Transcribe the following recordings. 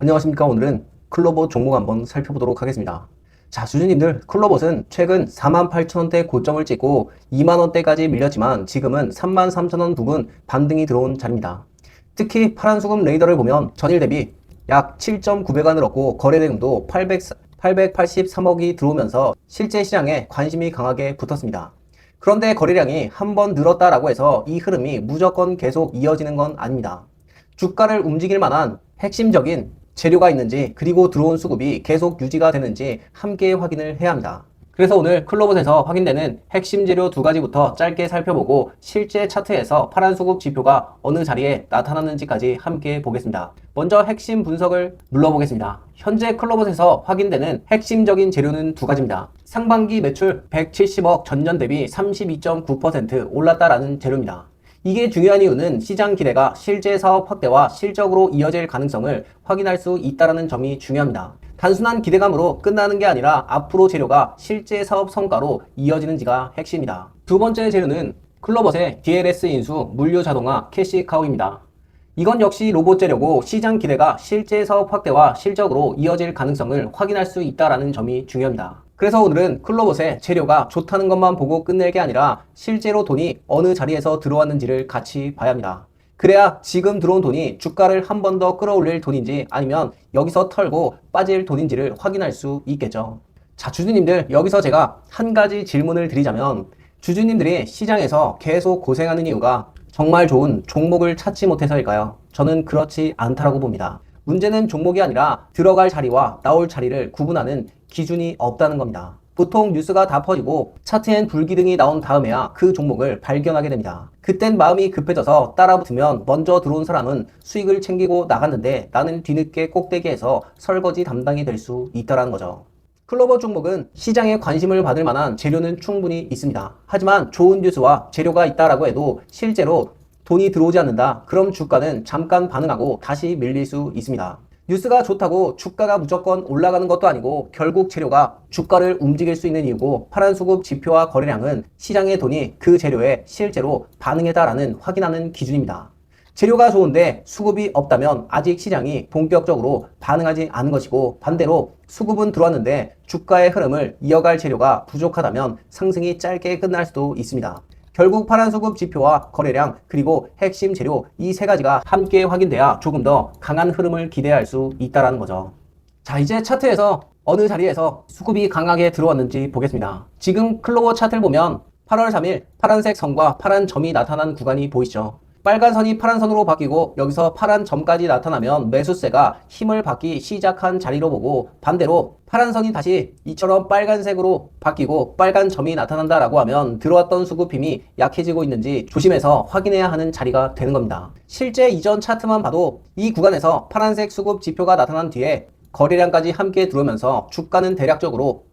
안녕하십니까. 오늘은 클로봇 종목 한번 살펴보도록 하겠습니다. 자, 주주님들, 클로봇은 최근 48,000원대 고점을 찍고 2만원대까지 밀렸지만 지금은 33,000원 부근 반등이 들어온 자리입니다. 특히 파란 수급 레이더를 보면 전일 대비 약 7.9배가 늘었고 거래 대금도 883억이 들어오면서 실제 시장에 관심이 강하게 붙었습니다. 그런데 거래량이 한 번 늘었다라고 해서 이 흐름이 무조건 계속 이어지는 건 아닙니다. 주가를 움직일 만한 핵심적인 재료가 있는지, 그리고 들어온 수급이 계속 유지가 되는지 함께 확인을 해야 합니다. 그래서 오늘 클로봇에서 확인되는 핵심 재료 두 가지부터 짧게 살펴보고 실제 차트에서 파란 수급 지표가 어느 자리에 나타났는지까지 함께 보겠습니다. 먼저 핵심 분석을 눌러보겠습니다. 현재 클로봇에서 확인되는 핵심적인 재료는 두 가지입니다. 상반기 매출 170억, 전년 대비 32.9% 올랐다라는 재료입니다. 이게 중요한 이유는 시장 기대가 실제 사업 확대와 실적으로 이어질 가능성을 확인할 수 있다는 점이 중요합니다. 단순한 기대감으로 끝나는 게 아니라 앞으로 재료가 실제 사업 성과로 이어지는지가 핵심이다. 두 번째 재료는 클로봇의 DLS 인수 물류 자동화 캐시카우입니다. 이건 역시 로봇 재료고 시장 기대가 실제 사업 확대와 실적으로 이어질 가능성을 확인할 수 있다는 점이 중요합니다. 그래서 오늘은 클로봇의 재료가 좋다는 것만 보고 끝낼 게 아니라 실제로 돈이 어느 자리에서 들어왔는지를 같이 봐야 합니다. 그래야 지금 들어온 돈이 주가를 한 번 더 끌어올릴 돈인지 아니면 여기서 털고 빠질 돈인지를 확인할 수 있겠죠. 자, 주주님들, 여기서 제가 한 가지 질문을 드리자면 주주님들이 시장에서 계속 고생하는 이유가 정말 좋은 종목을 찾지 못해서일까요? 저는 그렇지 않다라고 봅니다. 문제는 종목이 아니라 들어갈 자리와 나올 자리를 구분하는 기준이 없다는 겁니다. 보통 뉴스가 다 퍼지고 차트엔 불기둥이 나온 다음에야 그 종목을 발견하게 됩니다. 그땐 마음이 급해져서 따라붙으면 먼저 들어온 사람은 수익을 챙기고 나갔는데 나는 뒤늦게 꼭대기에서 설거지 담당이 될 수 있다는 거죠. 클로봇 종목은 시장에 관심을 받을 만한 재료는 충분히 있습니다. 하지만 좋은 뉴스와 재료가 있다라고 해도 실제로 돈이 들어오지 않는다. 그럼 주가는 잠깐 반응하고 다시 밀릴 수 있습니다. 뉴스가 좋다고 주가가 무조건 올라가는 것도 아니고 결국 재료가 주가를 움직일 수 있는 이유고 파란 수급 지표와 거래량은 시장의 돈이 그 재료에 실제로 반응했다라는 확인하는 기준입니다. 재료가 좋은데 수급이 없다면 아직 시장이 본격적으로 반응하지 않은 것이고 반대로 수급은 들어왔는데 주가의 흐름을 이어갈 재료가 부족하다면 상승이 짧게 끝날 수도 있습니다. 결국 파란 수급 지표와 거래량 그리고 핵심 재료 이 세 가지가 함께 확인돼야 조금 더 강한 흐름을 기대할 수 있다는 거죠. 자, 이제 차트에서 어느 자리에서 수급이 강하게 들어왔는지 보겠습니다. 지금 클로버 차트를 보면 8월 3일 파란색 선과 파란 점이 나타난 구간이 보이시죠? 빨간 선이 파란 선으로 바뀌고 여기서 파란 점까지 나타나면 매수세가 힘을 받기 시작한 자리로 보고 반대로 파란 선이 다시 이처럼 빨간색으로 바뀌고 빨간 점이 나타난다라고 하면 들어왔던 수급 힘이 약해지고 있는지 조심해서 확인해야 하는 자리가 되는 겁니다. 실제 이전 차트만 봐도 이 구간에서 파란색 수급 지표가 나타난 뒤에 거래량까지 함께 들어오면서 주가는 대략적으로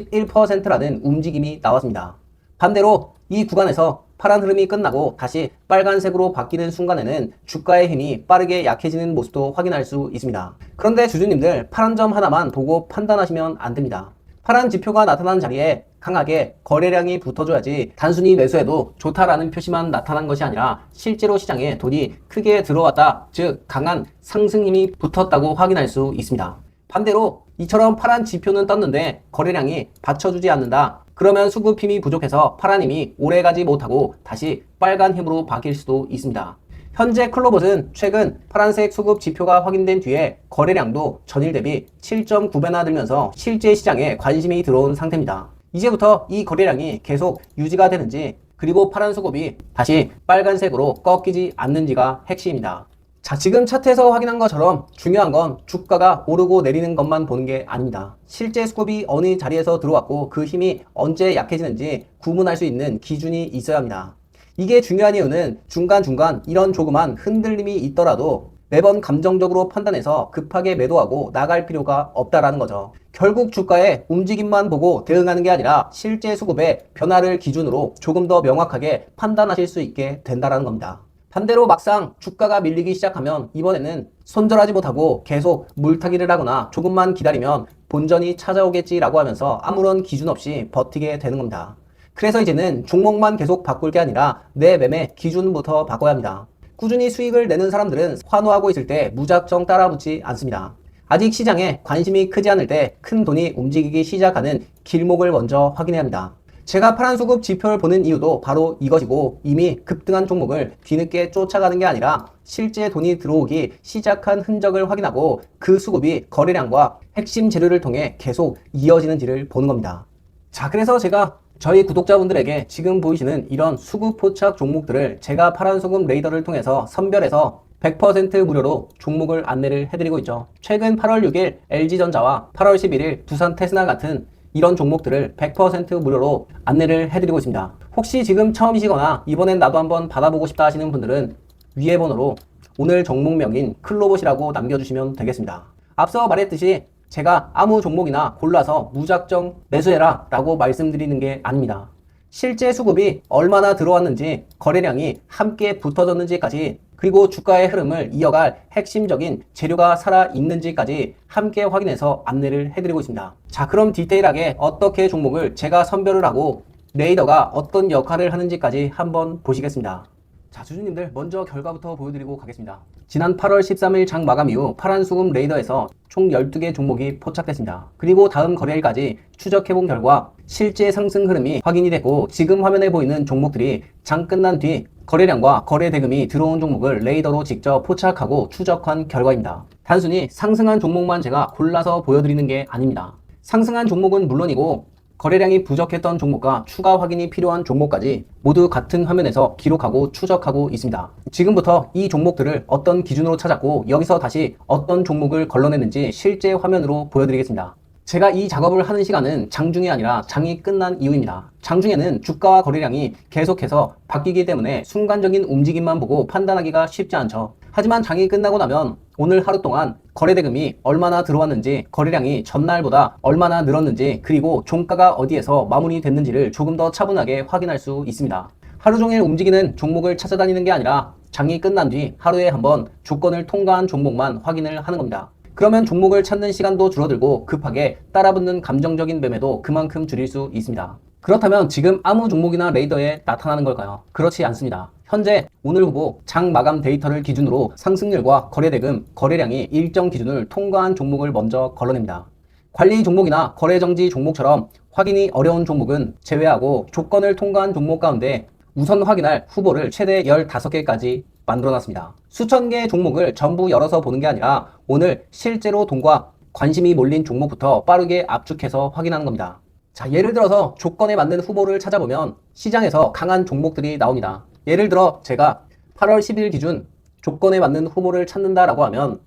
111%라는 움직임이 나왔습니다. 반대로 이 구간에서 파란 흐름이 끝나고 다시 빨간색으로 바뀌는 순간에는 주가의 힘이 빠르게 약해지는 모습도 확인할 수 있습니다. 그런데 주주님들, 파란 점 하나만 보고 판단하시면 안 됩니다. 파란 지표가 나타난 자리에 강하게 거래량이 붙어줘야지 단순히 매수해도 좋다라는 표시만 나타난 것이 아니라 실제로 시장에 돈이 크게 들어왔다, 즉 강한 상승 힘이 붙었다고 확인할 수 있습니다. 반대로 이처럼 파란 지표는 떴는데 거래량이 받쳐주지 않는다. 그러면 수급 힘이 부족해서 파란 힘이 오래가지 못하고 다시 빨간 힘으로 바뀔 수도 있습니다. 현재 클로봇은 최근 파란색 수급 지표가 확인된 뒤에 거래량도 전일 대비 7.9배나 늘면서 실제 시장에 관심이 들어온 상태입니다. 이제부터 이 거래량이 계속 유지가 되는지 그리고 파란 수급이 다시 빨간색으로 꺾이지 않는지가 핵심입니다. 자, 지금 차트에서 확인한 것처럼 중요한 건 주가가 오르고 내리는 것만 보는 게 아닙니다. 실제 수급이 어느 자리에서 들어왔고 그 힘이 언제 약해지는지 구분할 수 있는 기준이 있어야 합니다. 이게 중요한 이유는 중간중간 이런 조그만 흔들림이 있더라도 매번 감정적으로 판단해서 급하게 매도하고 나갈 필요가 없다라는 거죠. 결국 주가의 움직임만 보고 대응하는 게 아니라 실제 수급의 변화를 기준으로 조금 더 명확하게 판단하실 수 있게 된다는 겁니다. 반대로 막상 주가가 밀리기 시작하면 이번에는 손절하지 못하고 계속 물타기를 하거나 조금만 기다리면 본전이 찾아오겠지라고 하면서 아무런 기준 없이 버티게 되는 겁니다. 그래서 이제는 종목만 계속 바꿀 게 아니라 내 매매 기준부터 바꿔야 합니다. 꾸준히 수익을 내는 사람들은 환호하고 있을 때 무작정 따라붙지 않습니다. 아직 시장에 관심이 크지 않을 때 큰 돈이 움직이기 시작하는 길목을 먼저 확인해야 합니다. 제가 파란수급 지표를 보는 이유도 바로 이것이고, 이미 급등한 종목을 뒤늦게 쫓아가는 게 아니라 실제 돈이 들어오기 시작한 흔적을 확인하고 그 수급이 거래량과 핵심 재료를 통해 계속 이어지는지를 보는 겁니다. 자, 그래서 제가 저희 구독자분들에게 지금 보이시는 이런 수급 포착 종목들을 제가 파란수급 레이더를 통해서 선별해서 100% 무료로 종목을 안내를 해드리고 있죠. 최근 8월 6일 LG전자와 8월 11일 두산 테스나 같은 이런 종목들을 100% 무료로 안내를 해드리고 있습니다. 혹시 지금 처음이시거나 이번엔 나도 한번 받아보고 싶다 하시는 분들은 위에 번호로 오늘 종목명인 클로봇이라고 남겨주시면 되겠습니다. 앞서 말했듯이 제가 아무 종목이나 골라서 무작정 매수해라 라고 말씀드리는 게 아닙니다. 실제 수급이 얼마나 들어왔는지, 거래량이 함께 붙어졌는지까지, 그리고 주가의 흐름을 이어갈 핵심적인 재료가 살아있는지까지 함께 확인해서 안내를 해드리고 있습니다. 자, 그럼 디테일하게 어떻게 종목을 제가 선별을 하고 레이더가 어떤 역할을 하는지까지 한번 보시겠습니다. 자, 주주님들 먼저 결과부터 보여드리고 가겠습니다. 지난 8월 13일 장 마감 이후 파란수급 레이더에서 총 12개 종목이 포착됐습니다. 그리고 다음 거래일까지 추적해본 결과 실제 상승 흐름이 확인이 됐고, 지금 화면에 보이는 종목들이 장 끝난 뒤 거래량과 거래 대금이 들어온 종목을 레이더로 직접 포착하고 추적한 결과입니다. 단순히 상승한 종목만 제가 골라서 보여드리는 게 아닙니다. 상승한 종목은 물론이고 거래량이 부족했던 종목과 추가 확인이 필요한 종목까지 모두 같은 화면에서 기록하고 추적하고 있습니다. 지금부터 이 종목들을 어떤 기준으로 찾았고 여기서 다시 어떤 종목을 걸러냈는지 실제 화면으로 보여드리겠습니다. 제가 이 작업을 하는 시간은 장중이 아니라 장이 끝난 이후입니다. 장중에는 주가와 거래량이 계속해서 바뀌기 때문에 순간적인 움직임만 보고 판단하기가 쉽지 않죠. 하지만 장이 끝나고 나면 오늘 하루 동안 거래대금이 얼마나 들어왔는지, 거래량이 전날보다 얼마나 늘었는지, 그리고 종가가 어디에서 마무리됐는지를 조금 더 차분하게 확인할 수 있습니다. 하루 종일 움직이는 종목을 찾아다니는 게 아니라 장이 끝난 뒤 하루에 한번 조건을 통과한 종목만 확인을 하는 겁니다. 그러면 종목을 찾는 시간도 줄어들고 급하게 따라붙는 감정적인 매매도 그만큼 줄일 수 있습니다. 그렇다면 지금 아무 종목이나 레이더에 나타나는 걸까요? 그렇지 않습니다. 현재 오늘 후보 장 마감 데이터를 기준으로 상승률과 거래대금, 거래량이 일정 기준을 통과한 종목을 먼저 걸러냅니다. 관리 종목이나 거래정지 종목처럼 확인이 어려운 종목은 제외하고 조건을 통과한 종목 가운데 우선 확인할 후보를 최대 15개까지 만들어놨습니다. 수천 개의 종목을 전부 열어서 보는 게 아니라 오늘 실제로 돈과 관심이 몰린 종목부터 빠르게 압축해서 확인하는 겁니다. 자, 예를 들어서 조건에 맞는 후보를 찾아보면 시장에서 강한 종목들이 나옵니다. 예를 들어 제가 8월 10일 기준 조건에 맞는 후보를 찾는다라고 하면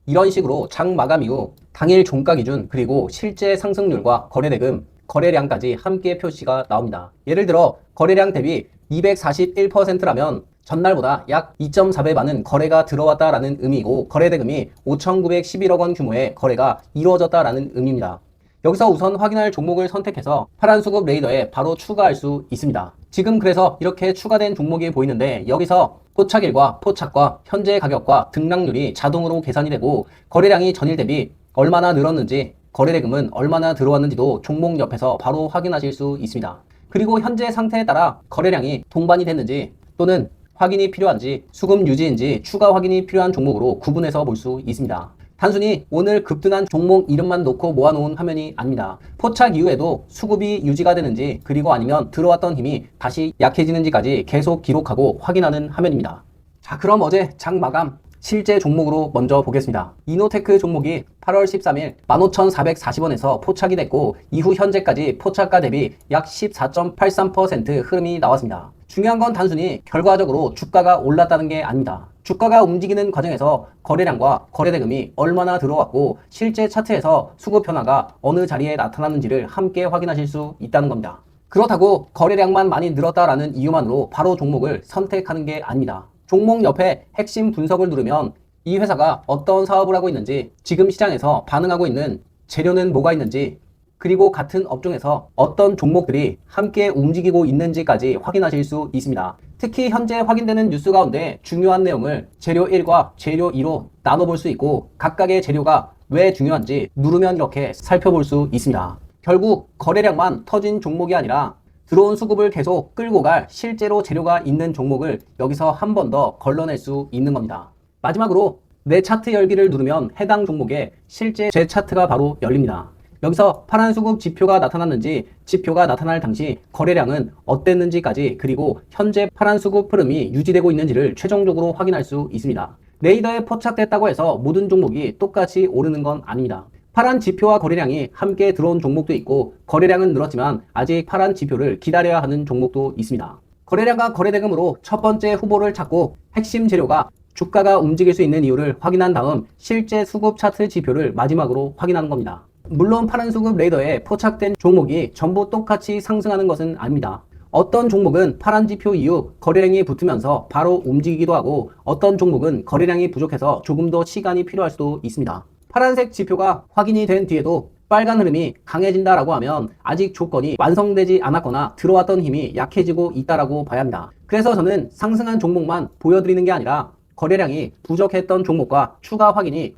이런 식으로 장 마감 이후 당일 종가 기준, 그리고 실제 상승률과 거래대금, 거래량까지 함께 표시가 나옵니다. 예를 들어 거래량 대비 241%라면 전날보다 약 2.4배 많은 거래가 들어왔다라는 의미이고, 거래대금이 5,911억 원 규모의 거래가 이루어졌다라는 의미입니다. 여기서 우선 확인할 종목을 선택해서 파란수급 레이더에 바로 추가할 수 있습니다. 지금 그래서 이렇게 추가된 종목이 보이는데 여기서 포착일과 포착과 현재 가격과 등락률이 자동으로 계산이 되고, 거래량이 전일 대비 얼마나 늘었는지, 거래대금은 얼마나 들어왔는지도 종목 옆에서 바로 확인하실 수 있습니다. 그리고 현재 상태에 따라 거래량이 동반이 됐는지 또는 확인이 필요한지, 수급 유지인지 추가 확인이 필요한 종목으로 구분해서 볼 수 있습니다. 단순히 오늘 급등한 종목 이름만 놓고 모아놓은 화면이 아닙니다. 포착 이후에도 수급이 유지가 되는지, 그리고 아니면 들어왔던 힘이 다시 약해지는지까지 계속 기록하고 확인하는 화면입니다. 자, 그럼 어제 장 마감 실제 종목으로 먼저 보겠습니다. 이노테크 종목이 8월 13일 15,440원에서 포착이 됐고 이후 현재까지 포착가 대비 약 14.83% 흐름이 나왔습니다. 중요한 건 단순히 결과적으로 주가가 올랐다는 게 아닙니다. 주가가 움직이는 과정에서 거래량과 거래대금이 얼마나 들어왔고 실제 차트에서 수급 변화가 어느 자리에 나타났는지를 함께 확인하실 수 있다는 겁니다. 그렇다고 거래량만 많이 늘었다라는 이유만으로 바로 종목을 선택하는 게 아닙니다. 종목 옆에 핵심 분석을 누르면 이 회사가 어떤 사업을 하고 있는지, 지금 시장에서 반응하고 있는 재료는 뭐가 있는지, 그리고 같은 업종에서 어떤 종목들이 함께 움직이고 있는지까지 확인하실 수 있습니다. 특히 현재 확인되는 뉴스 가운데 중요한 내용을 재료 1과 재료 2로 나눠볼 수 있고, 각각의 재료가 왜 중요한지 누르면 이렇게 살펴볼 수 있습니다. 결국 거래량만 터진 종목이 아니라 들어온 수급을 계속 끌고 갈 실제로 재료가 있는 종목을 여기서 한 번 더 걸러낼 수 있는 겁니다. 마지막으로 내 차트 열기를 누르면 해당 종목의 실제 제 차트가 바로 열립니다. 여기서 파란 수급 지표가 나타났는지, 지표가 나타날 당시 거래량은 어땠는지까지, 그리고 현재 파란 수급 흐름이 유지되고 있는지를 최종적으로 확인할 수 있습니다. 레이더에 포착됐다고 해서 모든 종목이 똑같이 오르는 건 아닙니다. 파란 지표와 거래량이 함께 들어온 종목도 있고, 거래량은 늘었지만 아직 파란 지표를 기다려야 하는 종목도 있습니다. 거래량과 거래대금으로 첫 번째 후보를 찾고 핵심 재료가 주가가 움직일 수 있는 이유를 확인한 다음 실제 수급 차트 지표를 마지막으로 확인하는 겁니다. 물론 파란 수급 레이더에 포착된 종목이 전부 똑같이 상승하는 것은 아닙니다. 어떤 종목은 파란 지표 이후 거래량이 붙으면서 바로 움직이기도 하고, 어떤 종목은 거래량이 부족해서 조금 더 시간이 필요할 수도 있습니다. 파란색 지표가 확인이 된 뒤에도 빨간 흐름이 강해진다라고 하면 아직 조건이 완성되지 않았거나 들어왔던 힘이 약해지고 있다라고 봐야 합니다. 그래서 저는 상승한 종목만 보여드리는 게 아니라 거래량이 부족했던 종목과 추가 확인이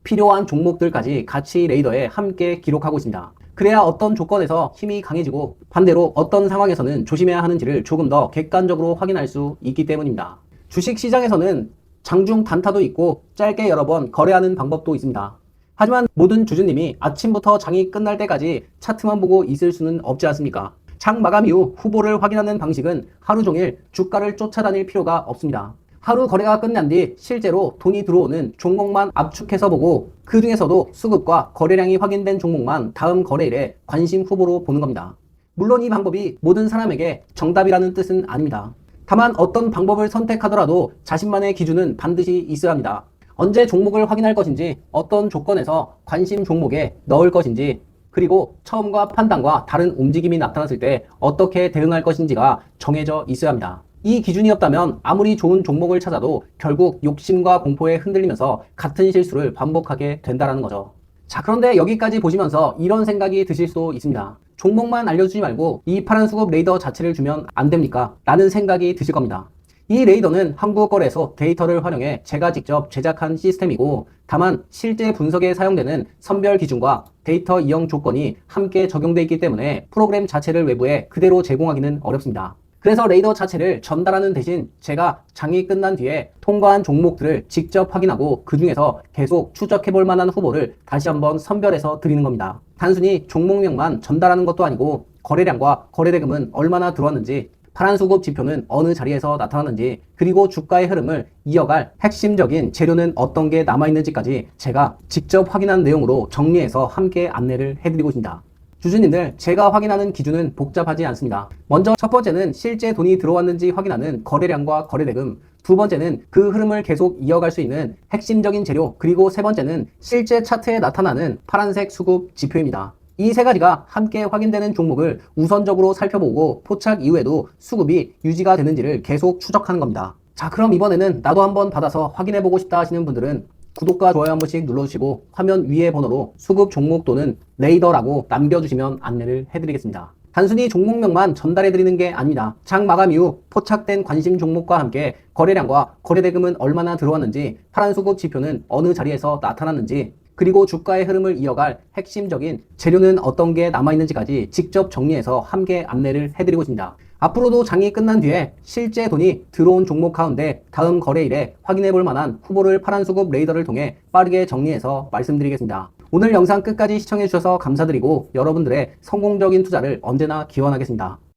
필요한 종목들까지 같이 레이더에 함께 기록하고 있습니다. 그래야 어떤 조건에서 힘이 강해지고 반대로 어떤 상황에서는 조심해야 하는지를 조금 더 객관적으로 확인할 수 있기 때문입니다. 주식시장에서는 장중 단타도 있고 짧게 여러 번 거래하는 방법도 있습니다. 하지만 모든 주주님이 아침부터 장이 끝날 때까지 차트만 보고 있을 수는 없지 않습니까? 장 마감 이후 후보를 확인하는 방식은 하루 종일 주가를 쫓아다닐 필요가 없습니다. 하루 거래가 끝난 뒤 실제로 돈이 들어오는 종목만 압축해서 보고, 그 중에서도 수급과 거래량이 확인된 종목만 다음 거래일에 관심 후보로 보는 겁니다. 물론 이 방법이 모든 사람에게 정답이라는 뜻은 아닙니다. 다만 어떤 방법을 선택하더라도 자신만의 기준은 반드시 있어야 합니다. 언제 종목을 확인할 것인지, 어떤 조건에서 관심 종목에 넣을 것인지, 그리고 처음과 판단과 다른 움직임이 나타났을 때 어떻게 대응할 것인지가 정해져 있어야 합니다. 이 기준이 없다면 아무리 좋은 종목을 찾아도 결국 욕심과 공포에 흔들리면서 같은 실수를 반복하게 된다는 거죠. 자, 그런데 여기까지 보시면서 이런 생각이 드실 수도 있습니다. 종목만 알려주지 말고 이 파란 수급 레이더 자체를 주면 안 됩니까? 라는 생각이 드실 겁니다. 이 레이더는 한국거래소 데이터를 활용해 제가 직접 제작한 시스템이고, 다만 실제 분석에 사용되는 선별 기준과 데이터 이용 조건이 함께 적용되어 있기 때문에 프로그램 자체를 외부에 그대로 제공하기는 어렵습니다. 그래서 레이더 자체를 전달하는 대신 제가 장이 끝난 뒤에 통과한 종목들을 직접 확인하고 그 중에서 계속 추적해 볼 만한 후보를 다시 한번 선별해서 드리는 겁니다. 단순히 종목명만 전달하는 것도 아니고 거래량과 거래대금은 얼마나 들어왔는지, 파란 수급 지표는 어느 자리에서 나타났는지, 그리고 주가의 흐름을 이어갈 핵심적인 재료는 어떤 게 남아있는지까지 제가 직접 확인한 내용으로 정리해서 함께 안내를 해드리고 있습니다. 주주님들, 제가 확인하는 기준은 복잡하지 않습니다. 먼저 첫 번째는 실제 돈이 들어왔는지 확인하는 거래량과 거래대금, 두 번째는 그 흐름을 계속 이어갈 수 있는 핵심적인 재료, 그리고 세 번째는 실제 차트에 나타나는 파란색 수급 지표입니다. 이 세 가지가 함께 확인되는 종목을 우선적으로 살펴보고 포착 이후에도 수급이 유지가 되는지를 계속 추적하는 겁니다. 자, 그럼 이번에는 나도 한번 받아서 확인해보고 싶다 하시는 분들은 구독과 좋아요 한 번씩 눌러주시고 화면 위에 번호로 수급 종목 또는 레이더라고 남겨주시면 안내를 해드리겠습니다. 단순히 종목명만 전달해드리는 게 아닙니다. 장 마감 이후 포착된 관심 종목과 함께 거래량과 거래대금은 얼마나 들어왔는지, 파란 수급 지표는 어느 자리에서 나타났는지, 그리고 주가의 흐름을 이어갈 핵심적인 재료는 어떤 게 남아있는지까지 직접 정리해서 함께 안내를 해드리고 있습니다. 앞으로도 장이 끝난 뒤에 실제 돈이 들어온 종목 가운데 다음 거래일에 확인해 볼 만한 후보를 파란 수급 레이더를 통해 빠르게 정리해서 말씀드리겠습니다. 오늘 영상 끝까지 시청해 주셔서 감사드리고 여러분들의 성공적인 투자를 언제나 기원하겠습니다.